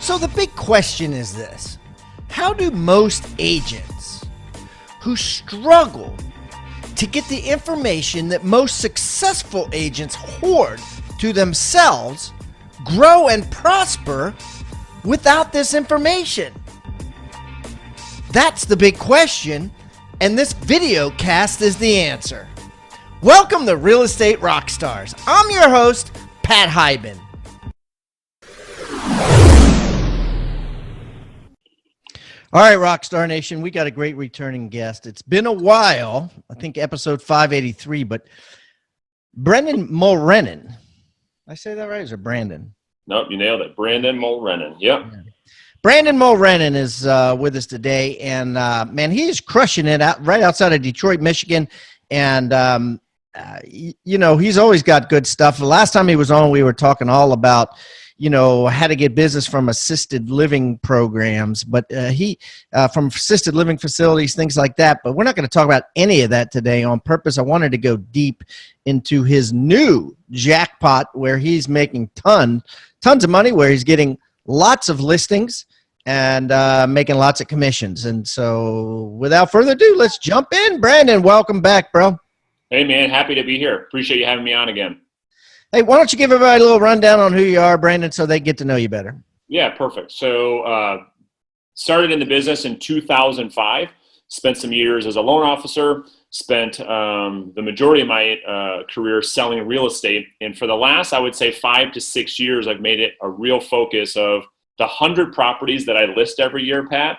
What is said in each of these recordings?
So the big question is this: how do most agents who struggle to get the information that most successful agents hoard to themselves grow and prosper without this information? That's the big question, and this video cast is the answer. Welcome to Real Estate Rockstars. I'm your host, Pat Hyben. All right, Rockstar Nation, we got a great returning guest. It's been a while, I think episode 583, but Brandon Mulrenin. Did I say that right? Or is it Brandon? Nope, you nailed it. Brandon Mulrenin. Yep. Yeah. Brandon Mulrenin is with us today, and man, he is crushing it out right outside of Detroit, Michigan. And you know, he's always got good stuff. The last time he was on, we were talking all about, you know, how to get business from assisted living programs, but from assisted living facilities, things like that. But we're not going to talk about any of that today on purpose. I wanted to go deep into his new jackpot where he's making tons of money, where he's getting lots of listings and making lots of commissions. And so without further ado, let's jump in. Brandon, welcome back, bro. Hey, man. Happy to be here. Appreciate you having me on again. Hey, why don't you give everybody a little rundown on who you are, Brandon, so they get to know you better? Yeah, perfect. So started in the business in 2005, spent some years as a loan officer, spent the majority of my career selling real estate. And for the last, I would say 5 to 6 years, I've made it a real focus of the 100 properties that I list every year, Pat.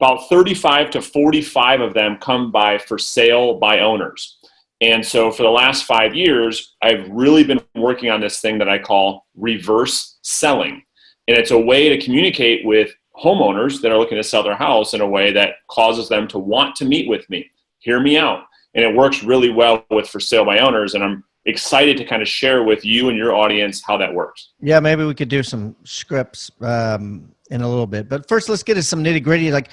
About 35 to 45 of them come by for sale by owners. And so for the last 5 years, I've really been working on this thing that I call reverse selling. And it's a way to communicate with homeowners that are looking to sell their house in a way that causes them to want to meet with me, hear me out. And it works really well with for sale by owners. And I'm excited to kind of share with you and your audience how that works. Yeah, maybe we could do some scripts in a little bit. But first, let's get into some nitty gritty. Like,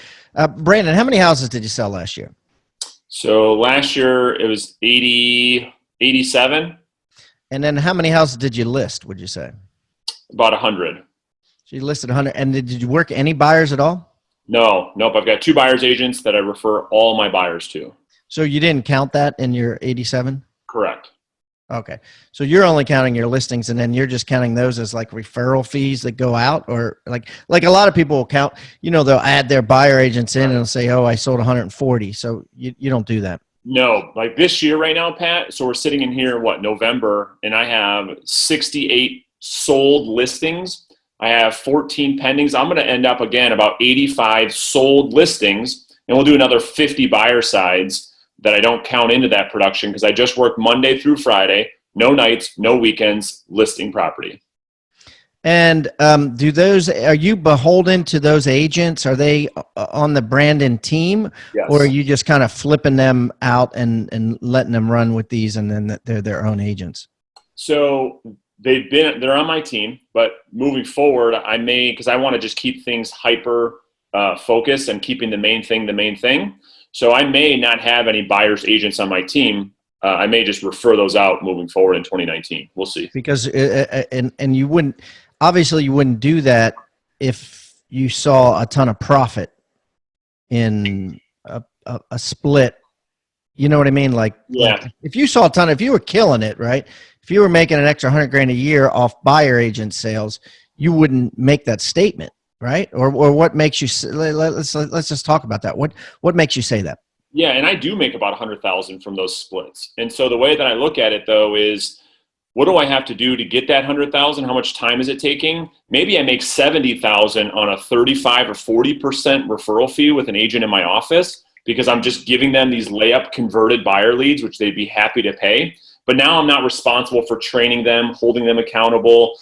Brandon, how many houses did you sell last year? So last year it was 87. And then how many houses did you list, would you say? About 100. So you listed 100. And did you work any buyers at all? No, nope. I've got 2 buyer's agents that I refer all my buyers to. So you didn't count that in your 87? Correct. Okay. So you're only counting your listings, and then you're just counting those as like referral fees that go out, or like a lot of people will count, you know, they'll add their buyer agents in and they'll say, oh, I sold 140. So you don't do that. No, like this year right now, Pat. So we're sitting in here, November, and I have 68 sold listings. I have 14 pendings. I'm going to end up again about 85 sold listings, and we'll do another 50 buyer sides that I don't count into that production because I just work Monday through Friday, no nights, no weekends, listing property. And are you beholden to those agents? Are they on the Brandon team? Yes. Or are you just kind of flipping them out and letting them run with these, and then they're their own agents? So they're on my team, but moving forward, I may, because I want to just keep things hyper focused and keeping the main thing. So I may not have any buyer's agents on my team. I may just refer those out moving forward in 2019. We'll see. Because and you wouldn't do that if you saw a ton of profit in a split. You know what I mean? Like if you saw if you were killing it, right? If you were making an extra $100,000 a year off buyer agent sales, you wouldn't make that statement. Right? Or what makes you, let's just talk about that. What makes you say that? Yeah. And I do make about 100,000 from those splits. And so the way that I look at it though is, what do I have to do to get that 100,000? How much time is it taking? Maybe I make 70,000 on a 35 or 40% referral fee with an agent in my office because I'm just giving them these layup converted buyer leads, which they'd be happy to pay. But now I'm not responsible for training them, holding them accountable,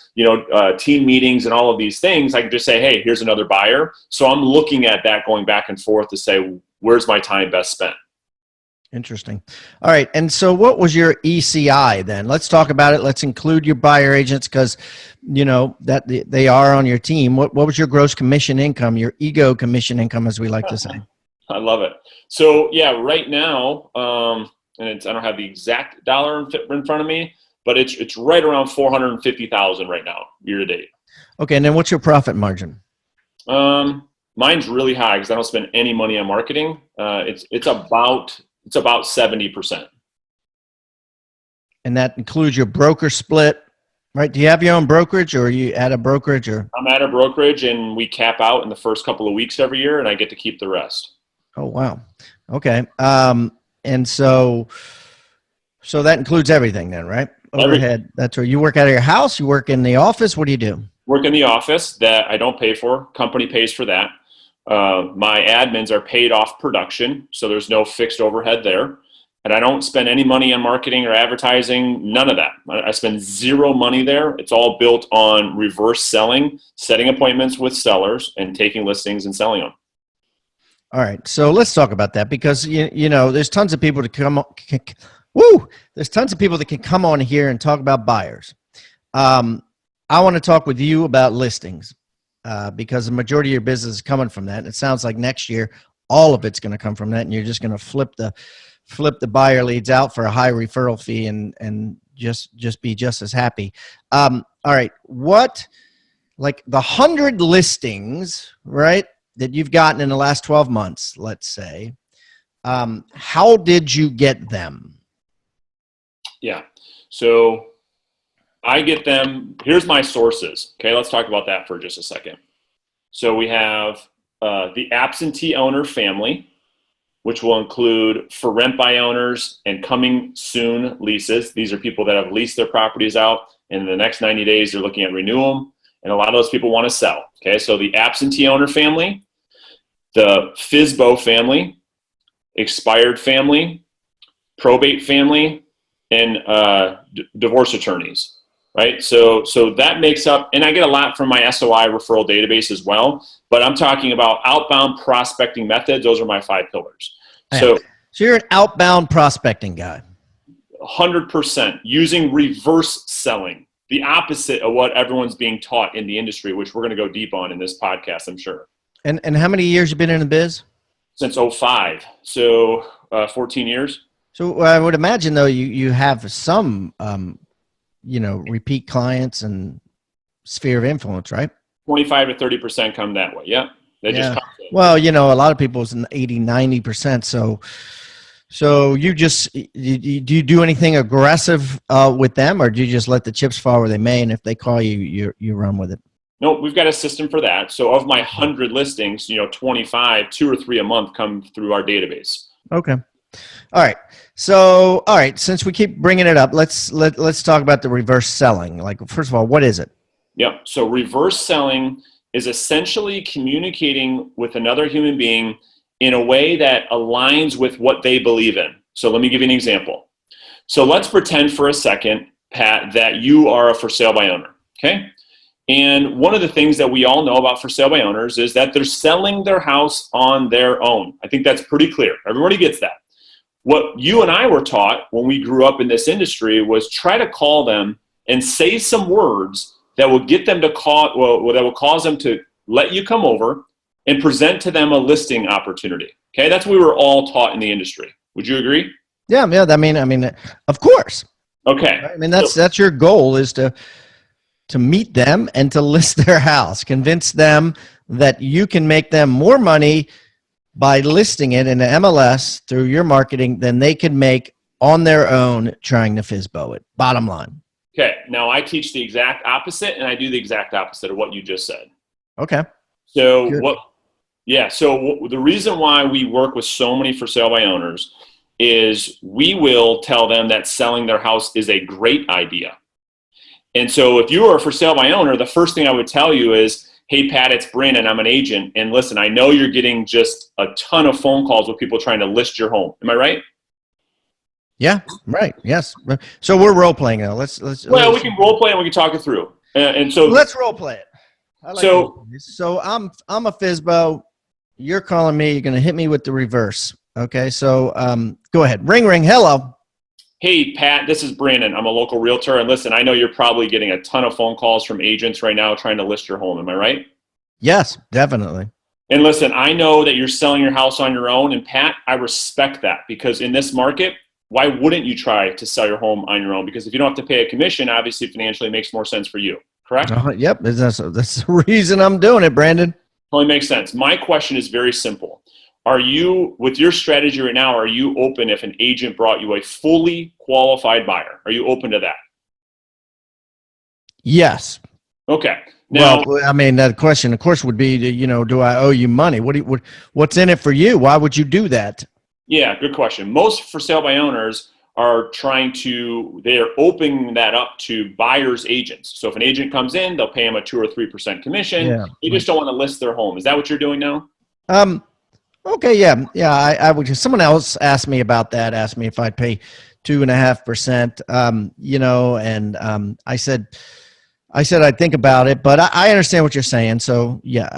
team meetings and all of these things. I can just say, hey, here's another buyer. So I'm looking at that going back and forth to say, where's my time best spent? Interesting. All right. And so what was your ECI then? Let's talk about it. Let's include your buyer agents because, you know, that they are on your team. What was your gross commission income, your ego commission income, as we like to say? I love it. So, yeah, right now, I don't have the exact dollar in front of me, but it's right around 450,000 right now, year to date. Okay, and then what's your profit margin? Mine's really high because I don't spend any money on marketing. It's about 70%. And that includes your broker split, right? Do you have your own brokerage, or are you at a brokerage? Or I'm at a brokerage, and we cap out in the first couple of weeks every year, and I get to keep the rest. oh wow, okay. And so that includes everything then, right? Overhead. That's where you work out of your house. You work in the office. What do you do? Work in the office that I don't pay for. Company pays for that. My admins are paid off production, so there's no fixed overhead there. And I don't spend any money on marketing or advertising, none of that. I spend zero money there. It's all built on reverse selling, setting appointments with sellers, and taking listings and selling them. All right, so let's talk about that, because you know there's tons of people to come. There's tons of people that can come on here and talk about buyers. I want to talk with you about listings because the majority of your business is coming from that. And it sounds like next year all of it's going to come from that, and you're just going to flip the buyer leads out for a high referral fee and just be just as happy. All right, what, like the 100 listings, right, that you've gotten in the last 12 months, let's say, how did you get them? Yeah, so I get them. Here's my sources. Okay, let's talk about that for just a second. So we have the absentee owner family, which will include for rent by owners and coming soon leases. These are people that have leased their properties out, and in the next 90 days, they're looking at renew them. And a lot of those people want to sell. Okay, so the absentee owner family, the FSBO family, expired family, probate family, and divorce attorneys, right? So that makes up, and I get a lot from my SOI referral database as well, but I'm talking about outbound prospecting methods. Those are my 5 pillars. So you're an outbound prospecting guy. 100% using reverse selling, the opposite of what everyone's being taught in the industry, which we're going to go deep on in this podcast, I'm sure. And how many years you been in the biz? Since 05, so 14 years. So I would imagine though you have some repeat clients and sphere of influence, right? 25 to 30% come that way. Yep. They just come in. Well, a lot of people is an 80, 90%. So you do you do anything aggressive with them, or do you just let the chips fall where they may, and if they call you, you run with it? No, we've got a system for that. So of my 100 listings, 25, 2 or 3 a month come through our database. Okay. All right. So, all right, since we keep bringing it up, let's talk about the reverse selling. Like, first of all, what is it? Yep. So reverse selling is essentially communicating with another human being in a way that aligns with what they believe in. So let me give you an example. So let's pretend for a second, Pat, that you are a for sale by owner, okay? And one of the things that we all know about for sale by owners is that they're selling their house on their own. I think that's pretty clear. Everybody gets that. What you and I were taught when we grew up in this industry was try to call them and say some words that will get them to that will cause them to let you come over and present to them a listing opportunity. Okay, that's what we were all taught in the industry. Would you agree? Yeah. I mean, of course. Okay. I mean, that's your goal, is to meet them and to list their house, convince them that you can make them more money by listing it in the MLS through your marketing than they can make on their own trying to FSBO it. Bottom line. Okay. Now I teach the exact opposite, and I do the exact opposite of what you just said. Okay. So the reason why we work with so many for sale by owners is we will tell them that selling their house is a great idea. And so if you are a for sale by owner, the first thing I would tell you is, hey, Pat, it's Brandon. I'm an agent. And listen, I know you're getting just a ton of phone calls with people trying to list your home. Am I right? Yeah, right. Yes. So we're role playing now. We can role play and we can talk it through. And so let's role play it. So I'm a FSBO. You're calling me. You're going to hit me with the reverse. Okay. So go ahead. Ring, ring. Hello. Hey, Pat, this is Brandon. I'm a local realtor. And listen, I know you're probably getting a ton of phone calls from agents right now trying to list your home. Am I right? Yes, definitely. And listen, I know that you're selling your house on your own. And Pat, I respect that, because in this market, why wouldn't you try to sell your home on your own? Because if you don't have to pay a commission, obviously financially it makes more sense for you, correct? Yep. That's the reason I'm doing it, Brandon. Totally makes sense. My question is very simple. Are you, with your strategy right now, are you open if an agent brought you a fully qualified buyer? Are you open to that? Yes. Okay. Now, well, I mean, the question, of course, would be, do I owe you money? What's in it for you? Why would you do that? yeah, good question. Most for sale by owners are they're opening that up to buyers agents. So if an agent comes in, they'll pay them a 2 or 3% commission. Yeah. They just don't want to list their home. Is that what you're doing now? Okay. Yeah. Yeah. I would just, someone else asked me about that, asked me if I'd pay 2.5%, and I said I'd think about it, but I understand what you're saying. So yeah,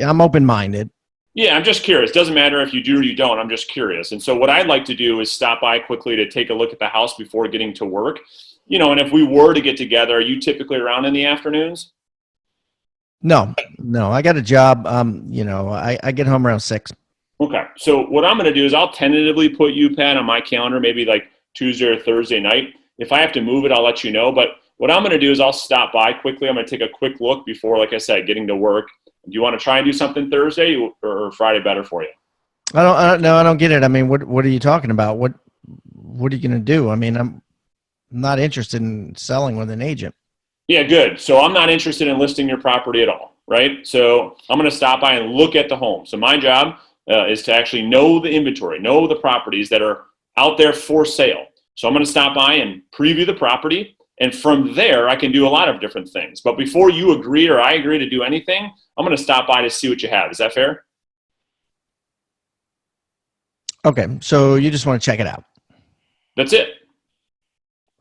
I'm open-minded. Yeah, I'm just curious. Doesn't matter if you do or you don't. I'm just curious. And so what I'd like to do is stop by quickly to take a look at the house before getting to work. And if we were to get together, are you typically around in the afternoons? No, I got a job. I get home around 6. Okay. So what I'm going to do is I'll tentatively put you, Pat, on my calendar, maybe like Tuesday or Thursday night. If I have to move it, I'll let you know. But what I'm going to do is I'll stop by quickly. I'm going to take a quick look before, like I said, getting to work. Do you want to try and do something Thursday or Friday better for you? I don't get it. I mean, what are you talking about? What are you going to do? I mean, I'm not interested in selling with an agent. Yeah, good. So I'm not interested in listing your property at all, right? So I'm going to stop by and look at the home. So my job is to actually know the inventory, know the properties that are out there for sale. So I'm going to stop by and preview the property. And from there, I can do a lot of different things. But before you agree or I agree to do anything, I'm going to stop by to see what you have. Is that fair? Okay. So you just want to check it out. That's it.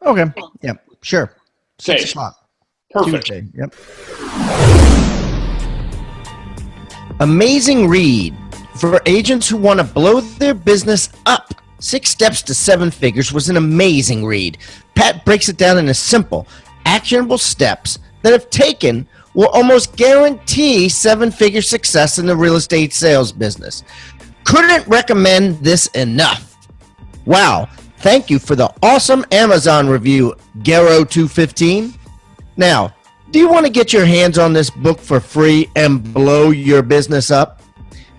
Okay. Yeah, sure. 6 Okay. o'clock. Perfect. Tuesday. Yep. Amazing read for agents who want to blow their business up. 6 Steps to 7 Figures was an amazing read. Pat breaks it down into simple, actionable steps that, if taken, will almost guarantee 7-figure success in the real estate sales business. Couldn't recommend this enough. Wow. Thank you for the awesome Amazon review, Garo215. Now, do you want to get your hands on this book for free and blow your business up?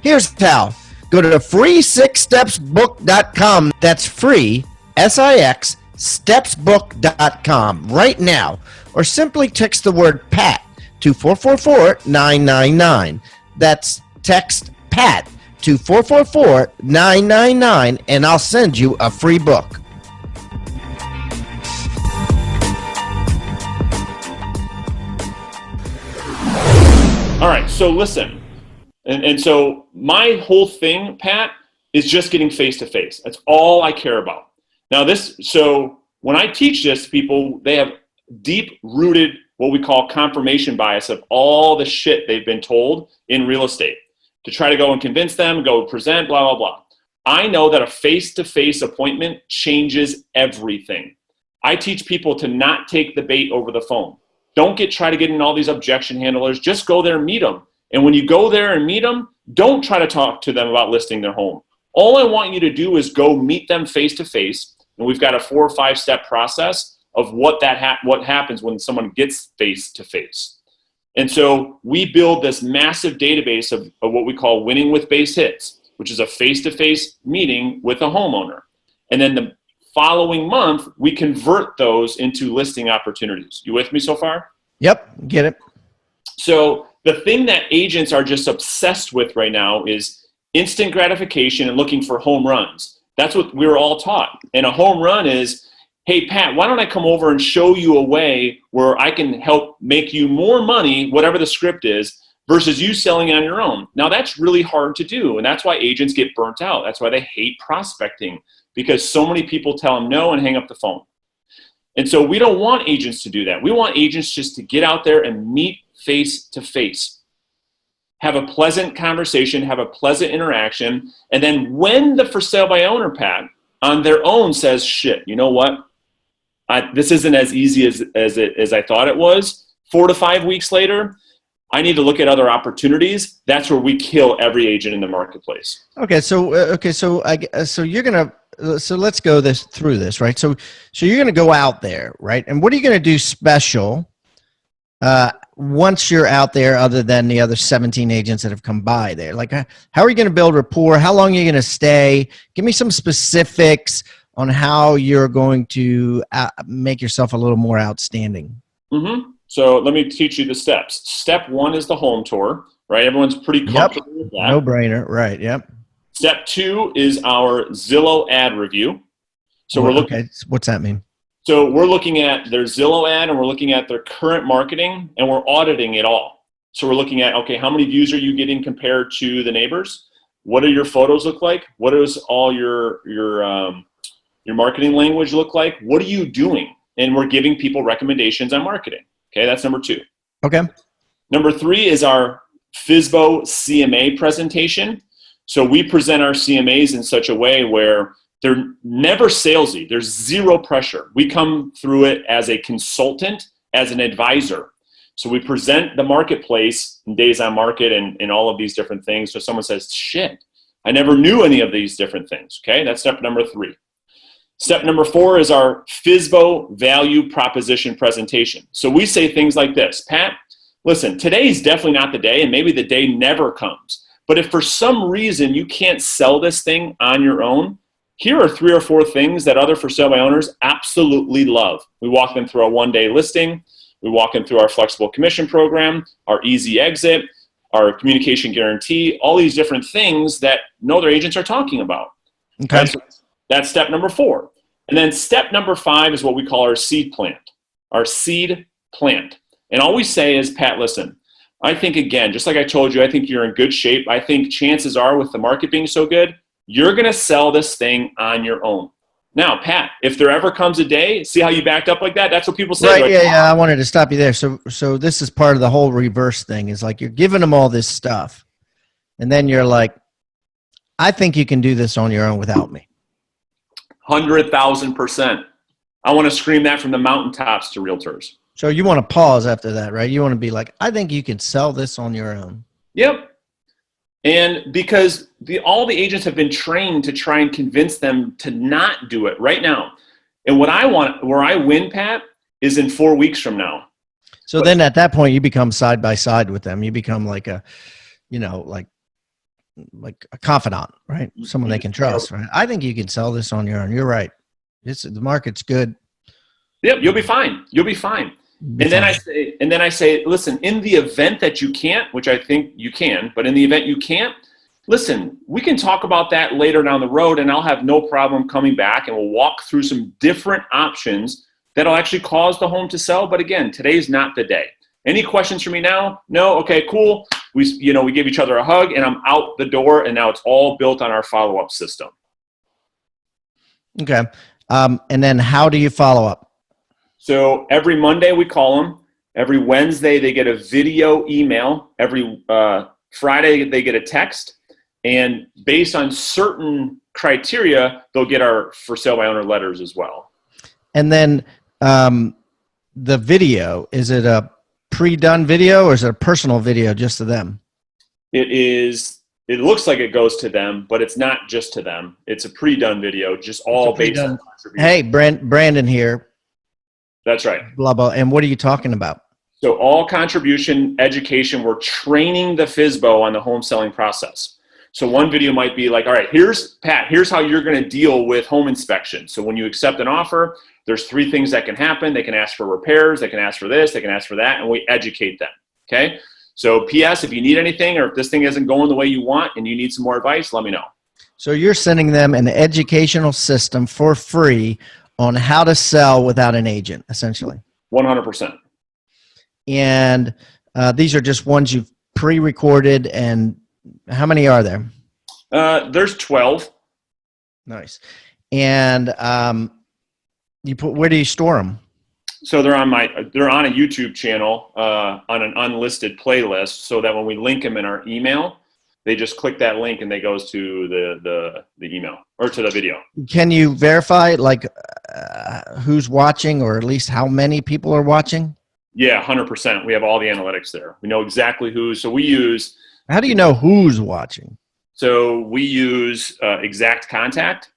Here's how. Go to free6stepsbook.com. That's free, S-I-X, stepsbook.com right now. Or simply text the word PAT to 444-999. That's text PAT to 444-999 and I'll send you a free book. All right, so listen. And so my whole thing, Pat, is just getting face-to-face. That's all I care about. Now so when I teach this to people, they have deep-rooted what we call confirmation bias of all the shit they've been told in real estate to try to go and convince them, go present, blah, blah, blah. I know that a face-to-face appointment changes everything. I teach people to not take the bait over the phone. Don't try to get in all these objection handlers. Just go there and meet them. And when you go there and meet them, don't try to talk to them about listing their home. All I want you to do is go meet them face to face. And we've got a 4 or 5 step process of what happens when someone gets face to face. And so we build this massive database of what we call winning with base hits, which is a face-to-face meeting with a homeowner. And then the following month, we convert those into listing opportunities. You with me so far? Yep, get it. So the thing that agents are just obsessed with right now is instant gratification and looking for home runs. That's what we were all taught. And a home run is, hey, Pat, why don't I come over and show you a way where I can help make you more money, whatever the script is, versus you selling on your own. Now, that's really hard to do, and that's why agents get burnt out. That's why they hate prospecting, because so many people tell them no and hang up the phone. And so we don't want agents to do that. We want agents just to get out there and meet face to face. Have a pleasant conversation, have a pleasant interaction, and then when the for sale by owner, Pat, on their own says, shit, you know what? This isn't as easy as I thought it was. 4 to 5 weeks later, I need to look at other opportunities. That's where we kill every agent in the marketplace. Okay, so so you're gonna so let's go through this, right? So you're gonna go out there, right? And what are you gonna do special once you're out there, other than the other 17 agents that have come by there? Like, how are you gonna build rapport? How long are you gonna stay? Give me some specifics on how you're going to make yourself a little more outstanding. Mm-hmm. So let me teach you the steps. Step 1 is the home tour, right? Everyone's pretty comfortable with that. No brainer, right? Yep. Step 2 is our Zillow ad review. So we're looking. Okay, what's that mean? So we're looking at their Zillow ad, and we're looking at their current marketing, and we're auditing it all. So we're looking at, okay, how many views are you getting compared to the neighbors? What do your photos look like? What does all your marketing language look like? What are you doing? And we're giving people recommendations on marketing. Okay, that's number 2. Okay. Number 3 is our FSBO CMA presentation. So we present our CMAs in such a way where they're never salesy. There's zero pressure. We come through it as a consultant, as an advisor. So we present the marketplace in days on market and all of these different things. So someone says, shit, I never knew any of these different things. Okay, that's step number 3. Step number 4 is our FSBO value proposition presentation. So we say things like this: Pat, listen, today's definitely not the day, and maybe the day never comes. But if for some reason you can't sell this thing on your own, here are 3 or 4 things that other for sale by owners absolutely love. We walk them through a 1-day listing. We walk them through our flexible commission program, our easy exit, our communication guarantee, all these different things that no other agents are talking about. Okay. Right? So that's step number 4. And then step number 5 is what we call our seed plant. Our seed plant. And all we say is, Pat, listen, I think, again, just like I told you, I think you're in good shape. I think chances are, with the market being so good, you're going to sell this thing on your own. Now, Pat, if there ever comes a day, see how you backed up like that? That's what people say. Right, like, yeah. I wanted to stop you there. So this is part of the whole reverse thing. Is like you're giving them all this stuff, and then you're like, I think you can do this on your own without me. 100,000%. I want to scream that from the mountaintops to realtors. So you want to pause after that, right? You want to be like, I think you can sell this on your own. Yep. And because all the agents have been trained to try and convince them to not do it right now. And what I want, where I win, Pat, is in 4 weeks from now. So then at that point, you become side by side with them. You become like a, like a confidant, right? Someone they can trust, right? I think you can sell this on your own. You're right. The market's good. Yep, you'll be fine. You'll be fine. And then I say, listen, in the event that you can't, which I think you can, but in the event you can't, listen, we can talk about that later down the road, and I'll have no problem coming back and we'll walk through some different options that'll actually cause the home to sell. But again, today's not the day. Any questions for me now? No? Okay, cool. We give each other a hug, and I'm out the door, and now it's all built on our follow-up system. Okay. And then how do you follow up? So every Monday we call them. Every Wednesday they get a video email. Every Friday they get a text. And based on certain criteria, they'll get our for sale by owner letters as well. And then the video, is it a pre-done video or is it a personal video just to them? It looks like it goes to them, but it's not just to them. It's a pre-done video, just all based on contribution. Hey, Brandon here. That's right. Blah, blah. And what are you talking about? So all contribution education, we're training the FSBO on the home selling process. So one video might be like, all right, here's how you're going to deal with home inspection. So when you accept an offer, there's 3 things that can happen. They can ask for repairs, they can ask for this, they can ask for that, and we educate them. Okay. So PS, if you need anything or if this thing isn't going the way you want and you need some more advice, let me know. So you're sending them an educational system for free on how to sell without an agent, essentially. 100%. And these are just ones you've pre-recorded. And how many are there? There's 12. Nice. And where do you store them? So they're on a YouTube channel on an unlisted playlist, so that when we link them in our email, they just click that link and they goes to the email or to the video. Can you verify who's watching, or at least how many people are watching? Yeah, 100%. We have all the analytics there. We know exactly who. So we use How do you know who's watching? Exact Contact.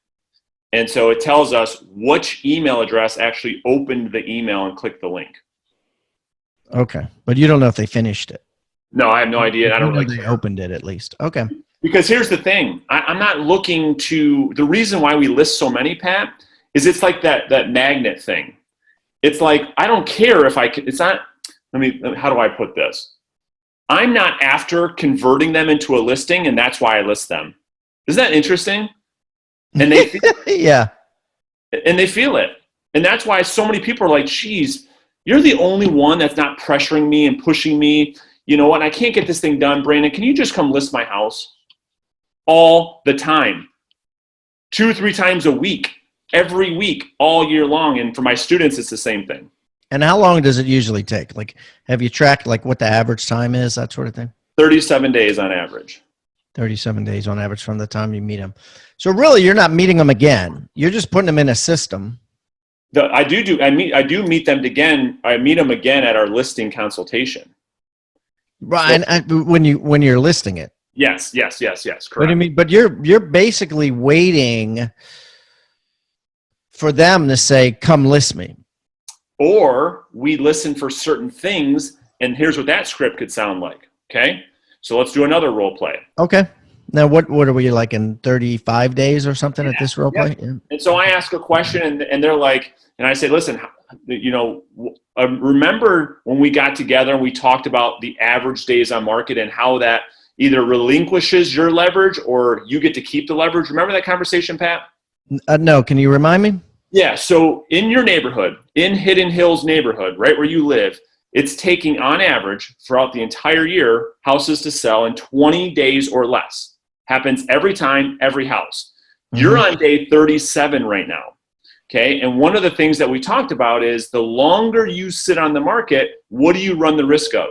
And so it tells us which email address actually opened the email and clicked the link. Okay. But you don't know if they finished it. No, I have no idea. I don't really they opened it at least. Okay. Because here's the thing. I'm not looking to, the reason why we list so many, Pat, is it's like that magnet thing. It's like, I don't care if it's not, how do I put this? I'm not after converting them into a listing, and that's why I list them. Isn't that interesting? And they yeah. And they feel it. And that's why so many people are like, geez, you're the only one that's not pressuring me and pushing me. You know what? I can't get this thing done, Brandon. Can you just come list my house? All the time. 2 or 3 times a week. Every week, all year long. And for my students, it's the same thing. And how long does it usually take? Like, have you tracked like what the average time is, that sort of thing? 37 days on average. 37 days on average from the time you meet them. So really, you're not meeting them again. You're just putting them in a system. I do meet them again. I meet them again at our listing consultation. Right. So, when you're listing it. Yes. Correct. But I mean, but you're basically waiting for them to say, "Come list me." Or we listen for certain things, and here's what that script could sound like. Okay, so let's do another role play. Okay. Now, what are we like in 35 days or something at this role play? Yeah. And so I ask a question, and they're like, and I say, listen, remember when we got together and we talked about the average days on market and how that either relinquishes your leverage or you get to keep the leverage. Remember that conversation, Pat? No. Can you remind me? Yeah. So in your neighborhood, in Hidden Hills neighborhood, right where you live, it's taking on average throughout the entire year houses to sell in 20 days or less. Happens every time, every house. You're on day 37 right now. Okay. And one of the things that we talked about is the longer you sit on the market, what do you run the risk of?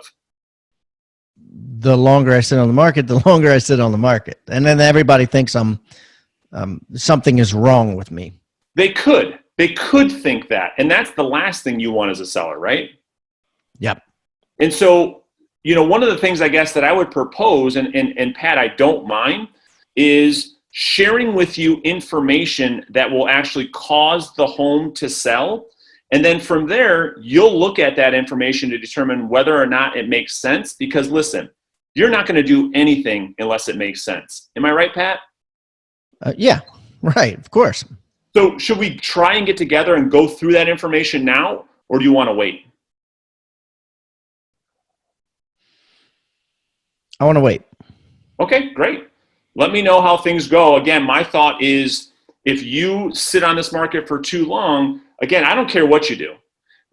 The longer I sit on the market, the longer I sit on the market. And then everybody thinks something is wrong with me. They could think that. And that's the last thing you want as a seller, right? Yep. And so, one of the things I guess that I would propose, and Pat, I don't mind, is sharing with you information that will actually cause the home to sell. And then from there, you'll look at that information to determine whether or not it makes sense. Because listen, you're not going to do anything unless it makes sense. Am I right, Pat? Yeah, right. Of course. So should we try and get together and go through that information now, or do you want to wait? I want to wait. Okay, great. Let me know how things go. Again, my thought is if you sit on this market for too long, again, I don't care what you do.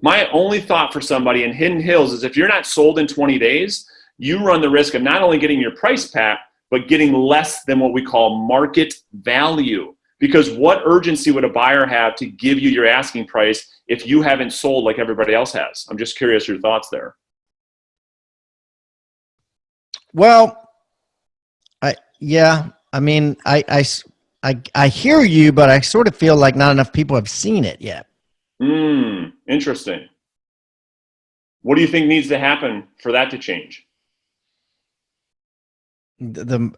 My only thought for somebody in Hidden Hills is if you're not sold in 20 days, you run the risk of not only getting your price, Pat, but getting less than what we call market value. Because what urgency would a buyer have to give you your asking price if you haven't sold like everybody else has? I'm just curious your thoughts there. Well, I hear you, but I sort of feel like not enough people have seen it yet. Interesting. What do you think needs to happen for that to change?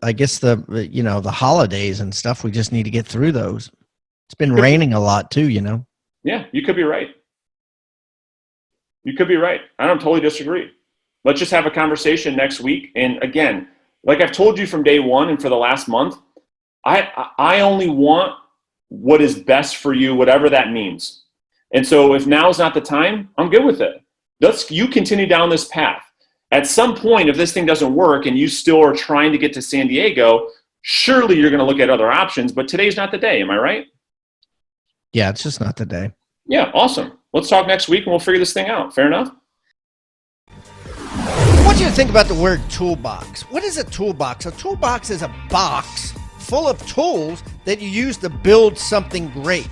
I guess the holidays and stuff, we just need to get through those. It's been raining a lot too, Yeah, you could be right. I don't totally disagree. Let's just have a conversation next week. And again, like I've told you from day one and for the last month, I only want what is best for you, whatever that means. And so if now is not the time, I'm good with it. You continue down this path. At some point, if this thing doesn't work and you still are trying to get to San Diego, surely you're going to look at other options, but today's not the day. Am I right? Yeah, it's just not the day. Yeah, awesome. Let's talk next week and we'll figure this thing out. Fair enough? I want you to think about the word toolbox. What is a toolbox? A toolbox is a box full of tools that you use to build something great.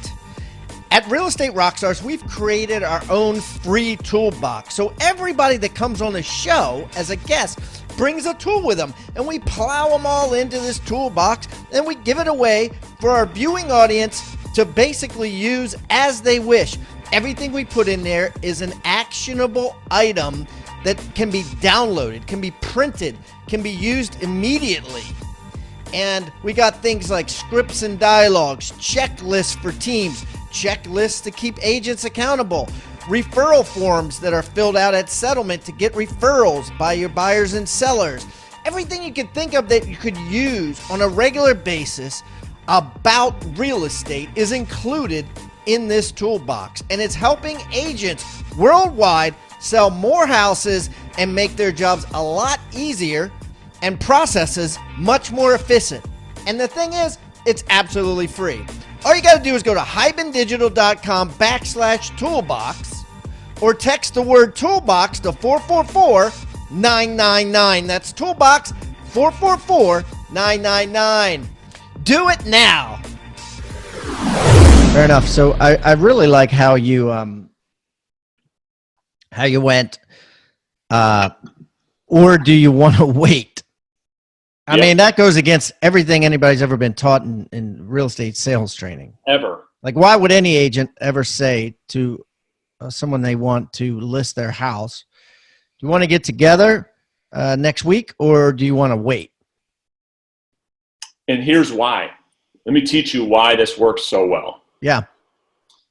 At Real Estate Rockstars, we've created our own free toolbox. So everybody that comes on the show as a guest brings a tool with them, and we plow them all into this toolbox, and we give it away for our viewing audience to basically use as they wish. Everything we put in there is an actionable item that can be downloaded, can be printed, can be used immediately. And we got things like scripts and dialogues, checklists for teams, checklists to keep agents accountable, referral forms that are filled out at settlement to get referrals by your buyers and sellers. Everything you can think of that you could use on a regular basis about real estate is included in this toolbox. And it's helping agents worldwide sell more houses and make their jobs a lot easier and processes much more efficient. And the thing is, it's absolutely free. All you got to do is go to hibandigital.com/toolbox or text the word toolbox to 444-999. That's toolbox 444-999. Do it now. Fair enough. So I really like how you went, or do you want to wait? I mean, that goes against everything anybody's ever been taught in real estate sales training. Ever. Like, why would any agent ever say to someone they want to list their house, do you want to get together next week, or do you want to wait? And here's why. Let me teach you why this works so well. Yeah.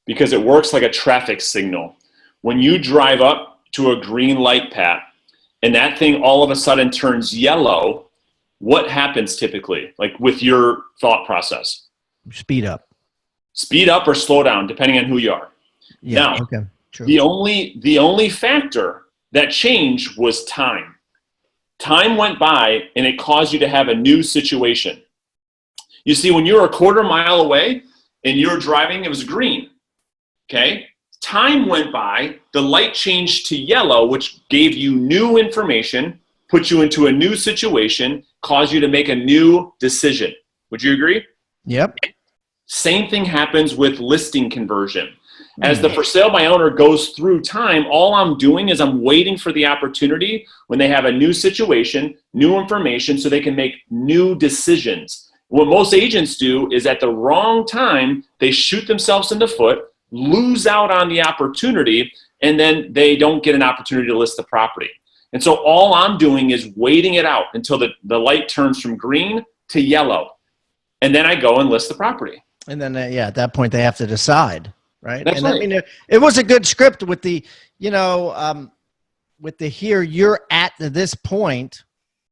Because it works like a traffic signal. When you drive up to a green light, Pat, and that thing all of a sudden turns yellow, what happens typically, like with your thought process? Speed up or slow down, depending on who you are. Yeah. Now, Okay. True. the only factor that changed was time. Time went by and it caused you to have a new situation. You see, when you're a quarter mile away and you're driving, it was green. Okay. Time went by, the light changed to yellow, which gave you new information, put you into a new situation, caused you to make a new decision. Would you agree? Yep. Same thing happens with listing conversion. As the for sale by owner goes through time, all I'm doing is I'm waiting for the opportunity when they have a new situation, new information, so they can make new decisions. What most agents do is at the wrong time, they shoot themselves in the foot, lose out on the opportunity, and then they don't get an opportunity to list the property. And so all I'm doing is waiting it out until the light turns from green to yellow. And then I go and list the property. And then, at that point, they have to decide, right? That's and right. I mean, it was a good script with the, with the here, you're at this point,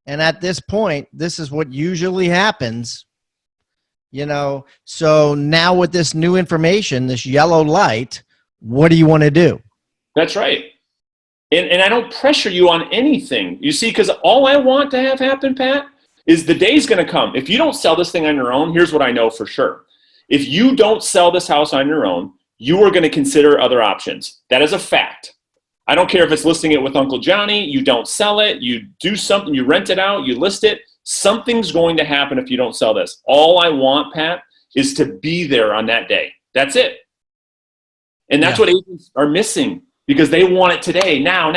and at this point, this is what usually happens, So now with this new information, this yellow light, what do you want to do? That's right. And I don't pressure you on anything. You see, because all I want to have happen, Pat, is the day's going to come. If you don't sell this thing on your own, here's what I know for sure. If you don't sell this house on your own, you are going to consider other options. That is a fact. I don't care if it's listing it with Uncle Johnny, you don't sell it, you do something, you rent it out, you list it. Something's going to happen if you don't sell this. All I want, Pat, is to be there on that day. That's it. And that's what agents are missing. Because they want it today, now,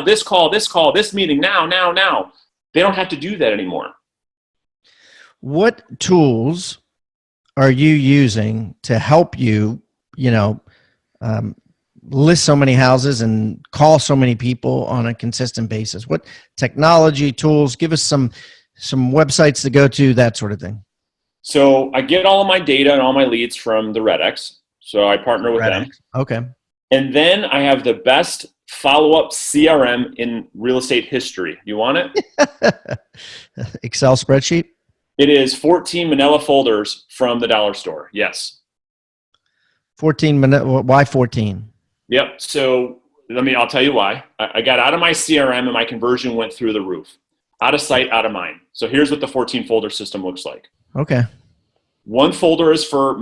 this call, this meeting, now. They don't have to do that anymore. What tools are you using to help you, list so many houses and call so many people on a consistent basis? What technology tools? Give us some websites to go to, that sort of thing. So I get all of my data and all my leads from the RedX. So I partner with them. Okay. And then I have the best follow-up CRM in real estate history. You want it? Excel spreadsheet? It is 14 manila folders from the dollar store. Yes. 14 minutes. Why 14? Yep. So I'll tell you why. I got out of my CRM and my conversion went through the roof. Out of sight, out of mind. So here's what the 14 folder system looks like. Okay. One folder is for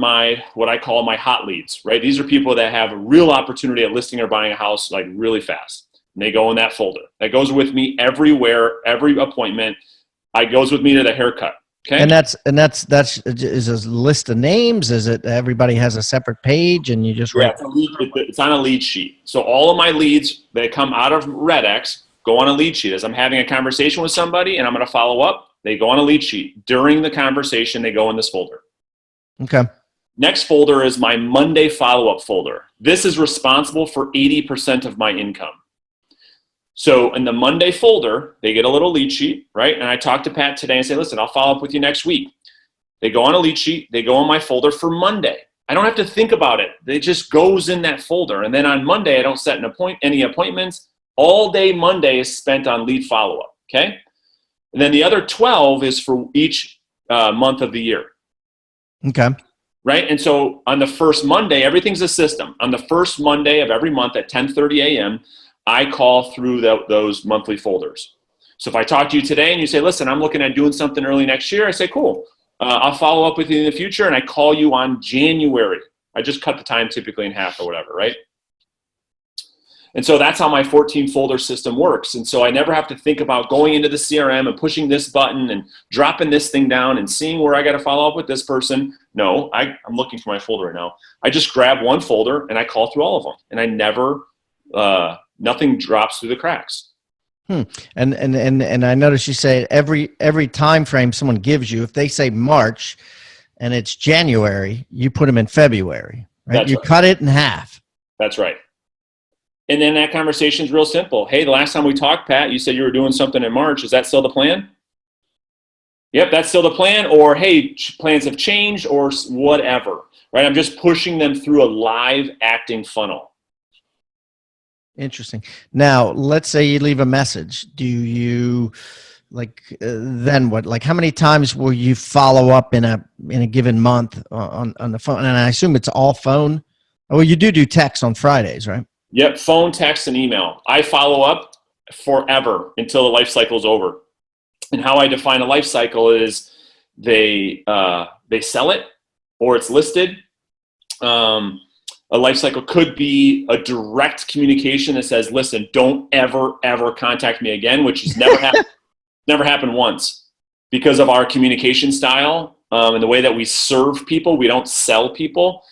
what I call my hot leads, right? These are people that have a real opportunity at listing or buying a house like really fast. And they go in that folder. That goes with me everywhere, every appointment. It goes with me to the haircut. Okay. And that's is a list of names. Is it everybody has a separate page and you just write? It's on a lead sheet. So all of my leads that come out of RedX go on a lead sheet. As I'm having a conversation with somebody and I'm going to follow up, they go on a lead sheet. During the conversation, they go in this folder. Okay. Next folder is my Monday follow-up folder. This is responsible for 80% of my income. So in the Monday folder, they get a little lead sheet, right? And I talk to Pat today and say, listen, I'll follow up with you next week. They go on a lead sheet. They go on my folder for Monday. I don't have to think about it. It just goes in that folder. And then on Monday, I don't set any appointments. All day Monday is spent on lead follow-up, okay? And then the other 12 is for each month of the year. Okay. Right? And so on the first Monday, everything's a system. On the first Monday of every month at 10:30 a.m., I call through those monthly folders. So if I talk to you today and you say, listen, I'm looking at doing something early next year, I say, cool. I'll follow up with you in the future, and I call you on January. I just cut the time typically in half or whatever, right? And so that's how my 14 folder system works. And so I never have to think about going into the CRM and pushing this button and dropping this thing down and seeing where I got to follow up with this person. No, I'm looking for my folder right now. I just grab one folder and I call through all of them, and I never, nothing drops through the cracks. And I noticed you say every time frame someone gives you, if they say March and it's January, you put them in February, right? That's You right. cut it in half. That's right. And then that conversation is real simple. Hey, the last time we talked, Pat, you said you were doing something in March. Is that still the plan? Yep, that's still the plan. Or, hey, plans have changed or whatever, right? I'm just pushing them through a live acting funnel. Interesting. Now, let's say you leave a message. Do you then what? Like, how many times will you follow up in a given month on the phone? And I assume it's all phone. Well, you do text on Fridays, right? Yep, phone, text, and email. I follow up forever until the life cycle is over. And how I define a life cycle is they sell it or it's listed. A life cycle could be a direct communication that says, listen, don't ever contact me again, which has never happened. Never happened once because of our communication style and the way that we serve people. We don't sell people.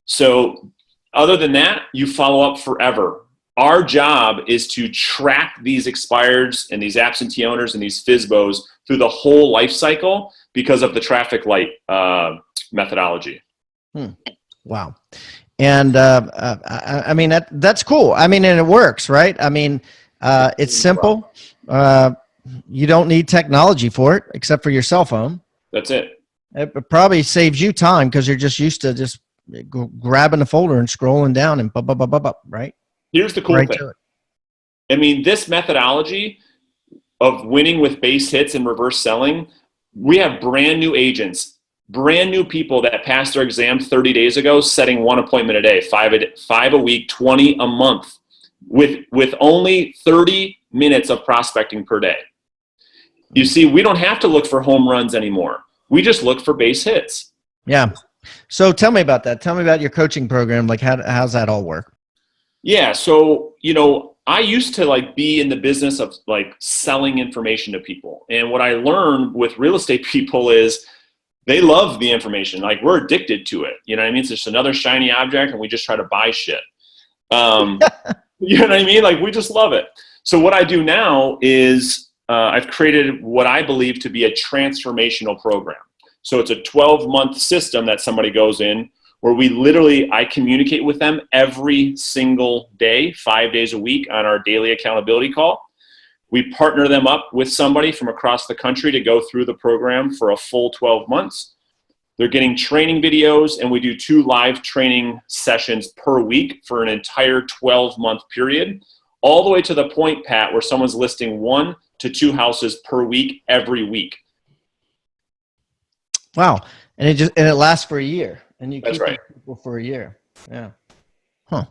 So other than that, you follow up forever. Our job is to track these expireds and these absentee owners and these FSBOs through the whole life cycle because of the traffic light methodology. Wow. And I mean, that's cool. I mean, and it works, right? I mean, it's simple. You don't need technology for it except for your cell phone. That's it. It probably saves you time because you're just used to just grabbing the folder and scrolling down and right? Here's the cool thing. I mean, this methodology of winning with base hits and reverse selling, we have brand new agents, brand new people that passed their exam 30 days ago, setting one appointment a day, five a week, 20 a month, with only 30 minutes of prospecting per day. You see, we don't have to look for home runs anymore. We just look for base hits. Yeah. So tell me about that. Tell me about your coaching program. Like, how's that all work? Yeah. So, I used to be in the business of selling information to people. And what I learned with real estate people is they love the information. We're addicted to it. You know what I mean? It's just another shiny object and we just try to buy shit. You know what I mean? We just love it. So what I do now is I've created what I believe to be a transformational program. So it's a 12-month system that somebody goes in where I communicate with them every single day, 5 days a week on our daily accountability call. We partner them up with somebody from across the country to go through the program for a full 12 months. They're getting training videos, and we do 2 live training sessions per week for an entire 12-month period, all the way to the point, Pat, where someone's listing 1 to 2 houses per week, every week. Wow. And it lasts for a year, and you That's keep right. people for a year. Yeah. Huh.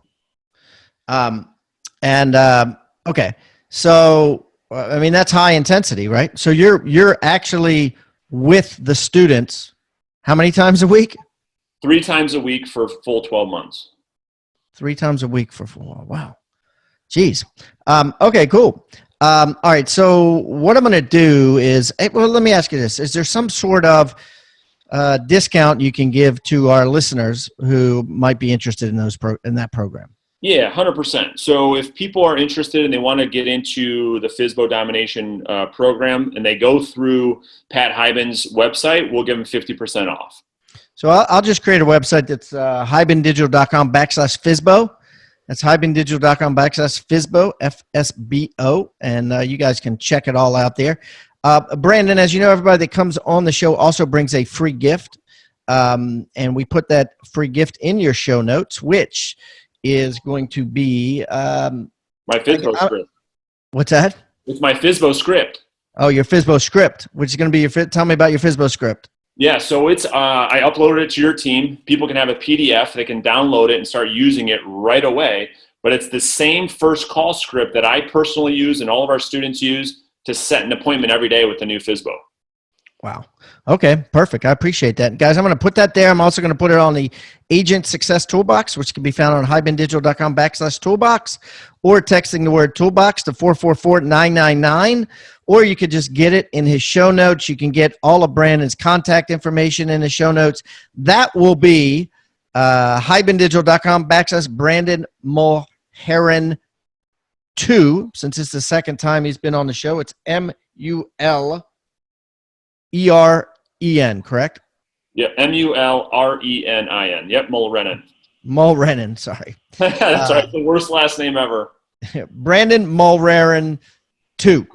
Okay. So, I mean, that's high intensity, right? So you're actually with the students how many times a week? 3 times a week for full 12 months. 3 times a week for full. Wow. Geez. Okay, cool. All right. So what I'm going to do is, well, let me ask you this. Is there some sort of discount you can give to our listeners who might be interested in that program? Yeah, 100%. So if people are interested and they want to get into the FSBO Domination program and they go through Pat Hyben's website, we'll give them 50% off. So I'll just create a website that's hibandigital.com/FSBO. That's hibandigital.com/FSBO, FSBO, and you guys can check it all out there. Brandon, as you know, everybody that comes on the show also brings a free gift, and we put that free gift in your show notes, which is going to be my FSBO script. What's that? It's my FSBO script. Oh, your FSBO script, which is going to be tell me about your FSBO script. Yeah, so it's I uploaded it to your team. People can have a PDF. They can download it and start using it right away. But it's the same first call script that I personally use and all of our students use to set an appointment every day with the new FSBO. Wow. Okay, perfect. I appreciate that. Guys, I'm going to put that there. I'm also going to put it on the Agent Success Toolbox, which can be found on hibandigital.com/toolbox, or texting the word toolbox to 444-999, or you could just get it in his show notes. You can get all of Brandon's contact information in his show notes. That will be hibandigital.com/Brandon Mulrenin 2. Since it's the second time he's been on the show, it's MULREN, correct? Yeah, MULRENIN. Yep, Mulrenin. Mulrenin, sorry. That's right. The worst last name ever. Brandon Mulrenin 2.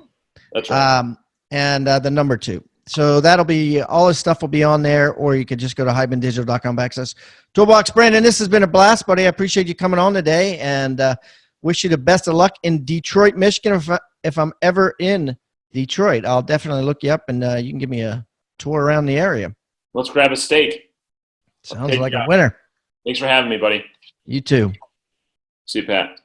That's right. And the number 2. So that'll be, all his stuff will be on there, or you could just go to hibandigital.com/toolbox. Brandon, this has been a blast, buddy. I appreciate you coming on today, and wish you the best of luck in Detroit, Michigan. If I'm ever in Detroit, I'll definitely look you up, and you can give me a tour around the area. Let's grab a steak. Sounds like a winner. Thanks for having me, buddy. You too. See you, Pat.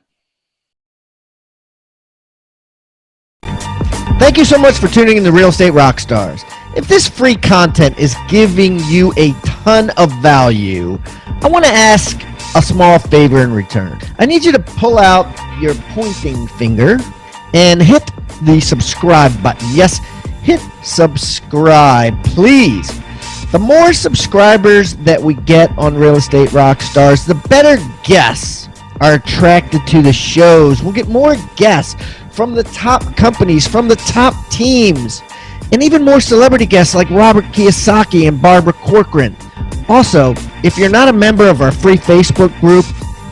Thank you so much for tuning in to Real Estate Rockstars. If this free content is giving you a ton of value, I want to ask a small favor in return. I need you to pull out your pointing finger and hit the subscribe button. Yes, hit subscribe, please. The more subscribers that we get on Real Estate Rockstars, the better guests are attracted to the shows. We'll get more guests from the top companies, from the top teams, and even more celebrity guests like Robert Kiyosaki and Barbara Corcoran. Also, if you're not a member of our free Facebook group,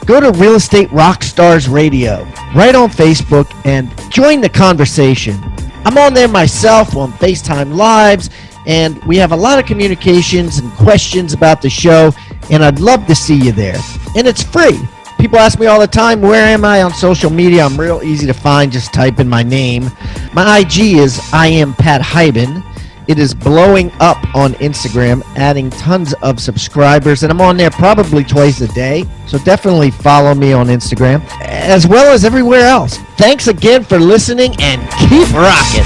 go to Real Estate Rockstars Radio right on Facebook and join the conversation. I'm on there myself on FaceTime Lives, and we have a lot of communications and questions about the show, and I'd love to see you there. And it's free. People ask me all the time, where am I on social media? I'm real easy to find. Just type in my name. My IG is I am Pat Hyben. It is blowing up on Instagram, adding tons of subscribers, and I'm on there probably twice a day. So definitely follow me on Instagram, as well as everywhere else. Thanks again for listening, and keep rocking.